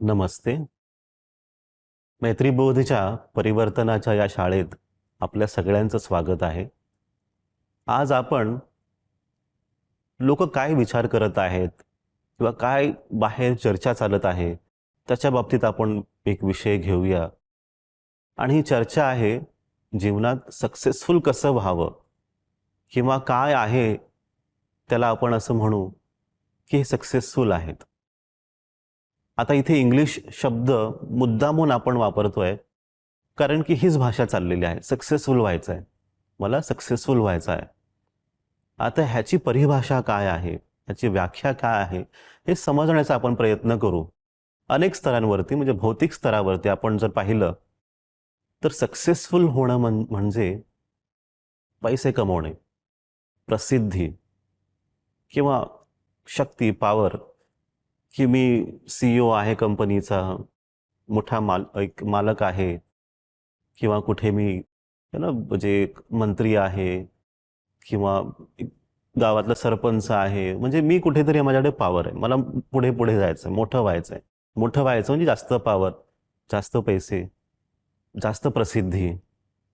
नमस्ते. मैत्रीबोधच्या परिवर्तनाच्या या शाळेत आपल्या सगळ्यांचं स्वागत आहे. आज आपण लोक काय विचार करत आहेत किंवा काय बाहेर चर्चा चालत आहे त्याच्या बाबतीत आपण एक विषय घेऊया. आणि ही चर्चा आहे जीवनात सक्सेसफुल कसं व्हावं किंवा काय आहे त्याला आपण असं म्हणू की हे सक्सेसफुल आहेत. आता इथे इंग्लिश शब्द मुद्दामून आपण वापरतोय कारण की हीच भाषा चाललेली आहे. सक्सेसफुल व्हायचं आहे, मला सक्सेसफुल व्हायचं आहे. आता ह्याची परिभाषा काय आहे, ह्याची व्याख्या काय आहे हे समजण्याचा आपण प्रयत्न करू. अनेक स्तरांवरती म्हणजे भौतिक स्तरावरती आपण जर पाहिलं तर सक्सेसफुल होणं म्हणजे पैसे कमवणे, प्रसिद्धी किंवा शक्ती, पॉवर, की मी CEO आहे कंपनीचा, मोठा एक मालक आहे किंवा कुठे मी म्हणजे एक मंत्री आहे किंवा गावातला सरपंच आहे. म्हणजे मी कुठेतरी माझ्याकडे पॉवर आहे, मला पुढे पुढे जायचं आहे, मोठं व्हायचं आहे. मोठं व्हायचं म्हणजे जास्त पॉवर, जास्त पैसे, जास्त प्रसिद्धी,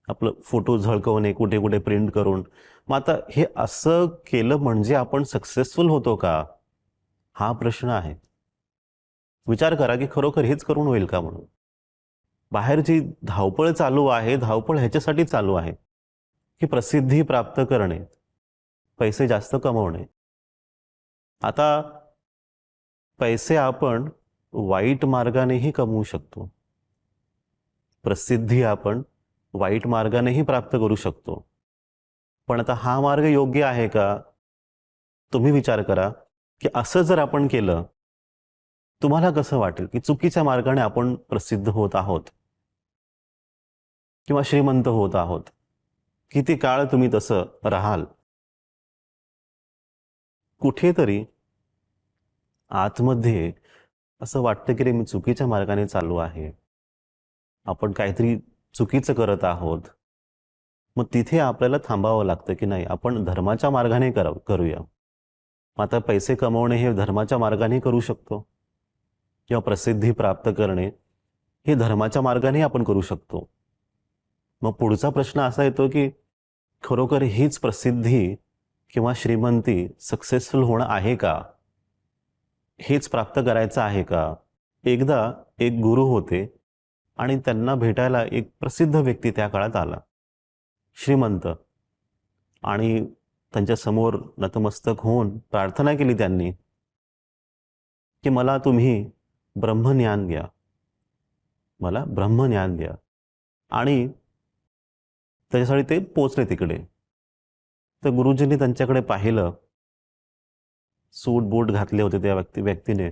आपलं फोटो झळकवणे कुठे कुठे प्रिंट करून. मग आता हे असं केलं म्हणजे आपण सक्सेसफुल होतो का, हा प्रश्न आहे. विचार करा की खरोखर हेच करून होईल का म्हणून. बाहेर जी धावपळ चालू आहे, धावपळ ह्याच्यासाठी चालू आहे की प्रसिद्धी प्राप्त करणे, पैसे जास्त कमवणे. आता पैसे आपण वाईट मार्गानेही कमवू शकतो, प्रसिद्धी आपण वाईट मार्गानेही प्राप्त करू शकतो. पण आता हा मार्ग योग्य आहे का, तुम्ही विचार करा की असं जर आपण केलं तुम्हाला कसं वाटेल की चुकीच्या मार्गाने आपण प्रसिद्ध होत आहोत किंवा श्रीमंत होत आहोत. किती काळ तुम्ही तसं राहाल. कुठेतरी आतमध्ये असं वाटतं की रे मी चुकीच्या मार्गाने चालू आहे, आपण काहीतरी चुकीचं करत आहोत. मग तिथे आपल्याला थांबावं लागतं की नाही, आपण धर्माच्या मार्गाने करूया. आता पैसे कमवणे हे धर्माच्या मार्गाने करू शकतो किंवा प्रसिद्धी प्राप्त करणे हे धर्माच्या मार्गाने आपण करू शकतो. मग पुढचा प्रश्न असा येतो की खरोखर हीच प्रसिद्धी किंवा श्रीमंती सक्सेसफुल होणं आहे का, हेच प्राप्त करायचं आहे का. एकदा एक गुरु होते आणि त्यांना भेटायला एक प्रसिद्ध व्यक्ती त्या काळात आला, श्रीमंत. आणि त्यांच्या समोर नतमस्तक होऊन प्रार्थना केली त्यांनी की मला तुम्ही ब्रह्मज्ञान द्या, मला ब्रह्मज्ञान द्या. आणि त्याच्यासाठी ते पोचले तिकडे. तर गुरुजींनी त्यांच्याकडे पाहिलं, सूट बूट घातले होते त्या व्यक्तीने,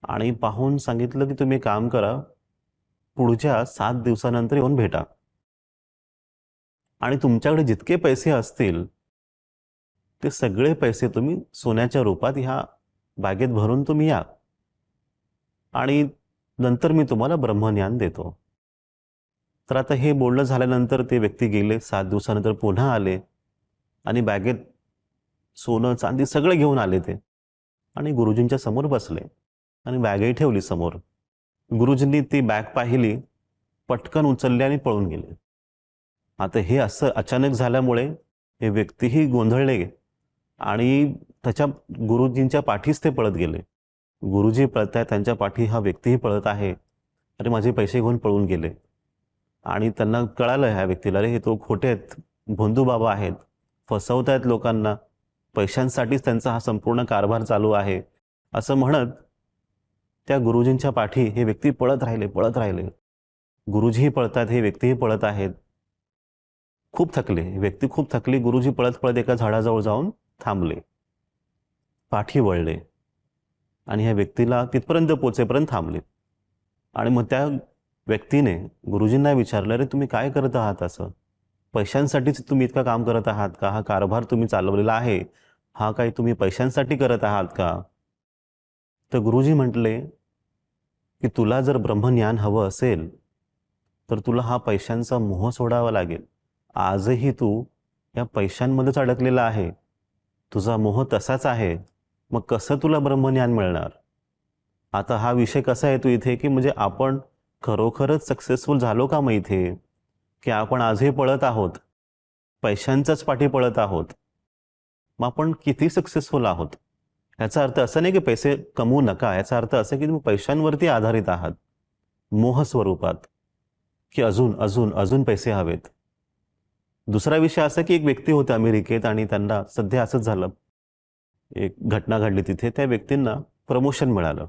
आणि पाहून सांगितलं की तुम्ही काम करा, पुढच्या 7 दिवसानंतर येऊन भेटा आणि तुमच्याकडे जितके पैसे असतील ते सगळे पैसे तुम्ही सोन्याच्या रूपात ह्या बॅगेत भरून तुम्ही या आणि नंतर मी तुम्हाला ब्रह्मज्ञान देतो. तर आता हे बोलणं झाल्यानंतर ते व्यक्ती गेले. 7 दिवसानंतर पुन्हा आले आणि बॅगेत सोनं चांदी सगळे घेऊन आले ते आणि गुरुजींच्या समोर बसले आणि बॅगही ठेवली समोर. गुरुजींनी ती बॅग पाहिली, पटकन उचलली आणि पळून गेले. आता हे असं अचानक झाल्यामुळे हे व्यक्तीही गोंधळले आणि त्याच्या गुरुजींच्या पाठीच ते पळत गेले. गुरुजी पळत आहेत, त्यांच्या पाठी हा व्यक्तीही पळत आहे. अरे माझे पैसे घेऊन पळून गेले. आणि त्यांना कळालं ह्या व्यक्तीला, अरे हे तो खोटे आहेत, भोंदू बाबा आहेत, फसवत आहेत लोकांना, पैशांसाठीच त्यांचा हा संपूर्ण कारभार चालू आहे. असं म्हणत त्या गुरुजींच्या पाठी हे व्यक्ती पळत राहिले. गुरुजीही पळतात, हे व्यक्तीही पळत आहेत. खूप थकले, व्यक्ती खूप थकली. गुरुजी पळत पळत एका झाडाजवळ जाऊन थांबले, पाठी वळले आणि ह्या व्यक्तीला तिथपर्यंत पोचेपर्यंत थांबले. आणि मग त्या व्यक्तीने गुरुजींना विचारलं, अरे तुम्ही काय करत आहात, असं पैशांसाठीच तुम्ही इतकं काम करत आहात का, हा कारभार तुम्ही चालवलेला आहे हा काही तुम्ही पैशांसाठी करत आहात का. तर गुरुजी म्हटले की तुला जर ब्रह्मज्ञान हवं असेल तर तुला हा पैशांचा मोह सोडावा लागेल. आजही तू या पैशांमध्येच अडकलेला आहे, तुझा मोह तसाच आहे. मग कसं तुला ब्रह्मज्ञान मिळणार. आता हा विषय कसा येतो इथे, की म्हणजे आपण खरोखरच सक्सेसफुल झालो का मग इथे? की आपण आजही पळत आहोत, पैशांच्याच पाठी पळत आहोत. मग आपण किती सक्सेसफुल आहोत? याचा अर्थ असा नाही की पैसे कमवू नका, याचा अर्थ असा की तुम्ही पैशांवरती आधारित आहात, मोह स्वरूपात, की अजून अजून अजून पैसे हवेत. दुसरा विषय असा की एक व्यक्ती होते अमेरिकेत आणि त्यांना सध्या असंच झालं, एक घटना घडली तिथे. त्या व्यक्तींना प्रमोशन मिळालं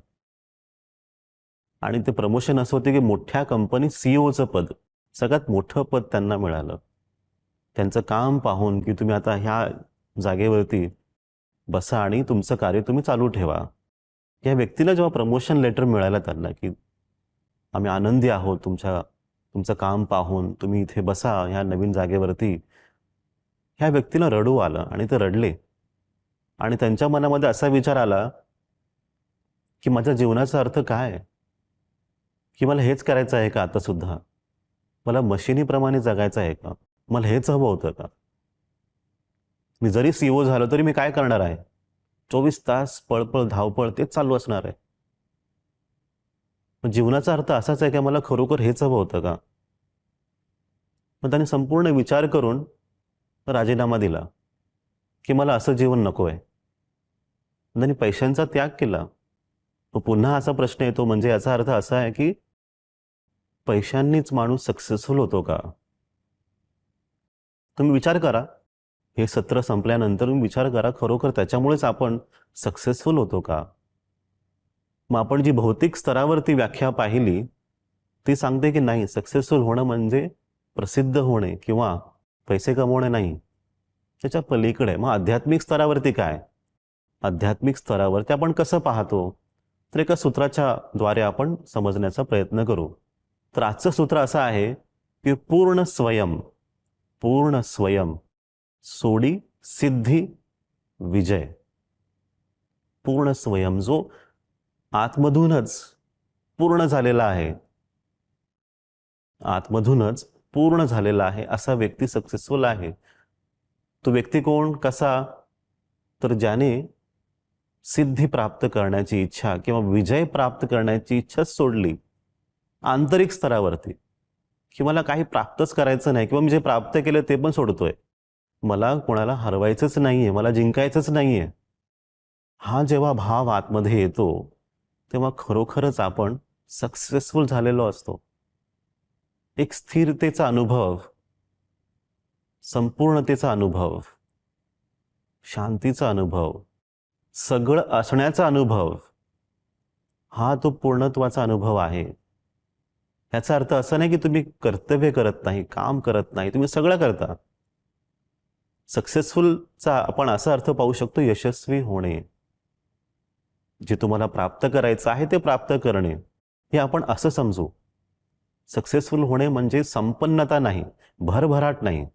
आणि ते प्रमोशन असं होतं की मोठ्या कंपनी सीईओचं पद, सगळ्यात मोठं पद त्यांना मिळालं. त्यांचं काम पाहून की तुम्ही आता ह्या जागेवरती बसा आणि तुमचं कार्य तुम्ही चालू ठेवा. या व्यक्तीला जेव्हा प्रमोशन लेटर मिळालं त्यांना, की आम्ही आनंदी आहोत तुमचं काम पाहून, तुम्ही इथे बसा ह्या नवीन जागेवरती. ह्या व्यक्तीला रडू आलं आणि ते रडले. आणि त्यांच्या मनामध्ये असा विचार आला, की माझ्या जीवनाचा अर्थ काय आहे? की मला हेच करायचं आहे का आता सुद्धा? मला मशिनीप्रमाणे जगायचं आहे का? मला हेच हवं होतं का? मी जरी सीईओ झालो तरी मी काय करणार आहे? 24 तास पळपळ, धावपळ तेच चालू असणार आहे. मग जीवनाचा अर्थ असाच आहे की मला खरोखर हेच हवं होतं का? मग त्याने संपूर्ण विचार करून राजीनामा दिला, की मला असं जीवन नको आहे. त्यांनी पैशांचा त्याग केला. मग पुन्हा असा प्रश्न येतो, म्हणजे याचा अर्थ असा आहे की पैशांनीच माणूस सक्सेसफुल होतो का? तुम्ही विचार करा. हे सत्र संपल्यानंतर तुम्ही विचार करा, खरोखर त्याच्यामुळेच आपण सक्सेसफुल होतो का? मग आपण जी भौतिक स्तरावरती व्याख्या पाहिली, ती सांगते की नाही, सक्सेसफुल होणं म्हणजे प्रसिद्ध होणे किंवा पैसे कमवणे नाही. त्याच्या पलीकडे मग आध्यात्मिक स्तरावरती काय? आध्यात्मिक स्तरावरती आपण कसं पाहतो? तर एका सूत्राच्या द्वारे आपण समजण्याचा प्रयत्न करू. तर आजचं सूत्र असं आहे की पूर्ण स्वयं सोडी सिद्धी विजय. पूर्ण स्वयं जो आतमधूनच पूर्ण झालेला आहे, आतमधूनच पूर्ण झालेला आहे, असा व्यक्ती सक्सेसफुल आहे. तो व्यक्ती कोण, कसा? तर ज्याने सिद्धी प्राप्त करण्याची इच्छा किंवा विजय प्राप्त करण्याची इच्छाच सोडली आंतरिक स्तरावरती, की मला काही प्राप्तच करायचं नाही किंवा मी जे प्राप्त केलं ते पण सोडतोय, मला कोणाला हरवायचंच नाहीये, मला जिंकायचंच नाहीये. हा जेव्हा भाव आतमध्ये येतो तेव्हा खरोखरच आपण सक्सेसफुल झालेलो असतो. एक स्थिरतेचा अनुभव, संपूर्णतेचा अनुभव, शांतीचा अनुभव, सगळं असण्याचा अनुभव, हा तो पूर्णत्वाचा अनुभव आहे. याचा अर्थ असा नाही की तुम्ही कर्तव्य करत नाही, काम करत नाही, तुम्ही सगळं करता. सक्सेसफुलचा आपण असा अर्थ पाहू शकतो, यशस्वी होणे. जे तुम्हाला प्राप्त करायचं आहे ते प्राप्त करणे, हे आपण असं समजू. सक्सेसफुल होणे म्हणजे संपन्नता नाही, भरभराट नाही.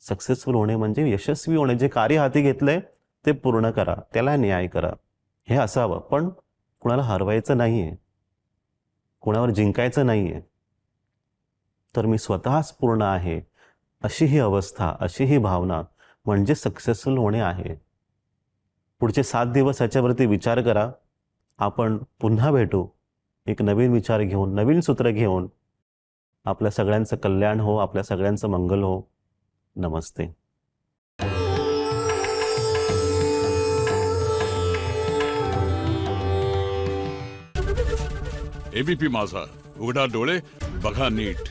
सक्सेसफुल होणे म्हणजे यशस्वी होणे. जे कार्य हाती घेतलंय ते पूर्ण करा, त्याला न्याय करा, हे असावं. पण कुणाला हरवायचं नाहीये, कुणावर जिंकायचं नाहीये. तर मी स्वतःच पूर्ण आहे, अशी ही अवस्था, अशी ही भावना म्हणजे सक्सेसफुल होणे आहे. पुढचे 7 दिवस याच्यावरती विचार करा. आपण पुन्हा भेटू एक नवीन विचार घेऊन, नवीन सूत्र घेऊन. आपल्या सगळ्यांचं कल्याण हो, आपल्या सगळ्यांचं मंगल हो. नमस्ते. एबीपी माझा, उघडा डोळे बघा नीट.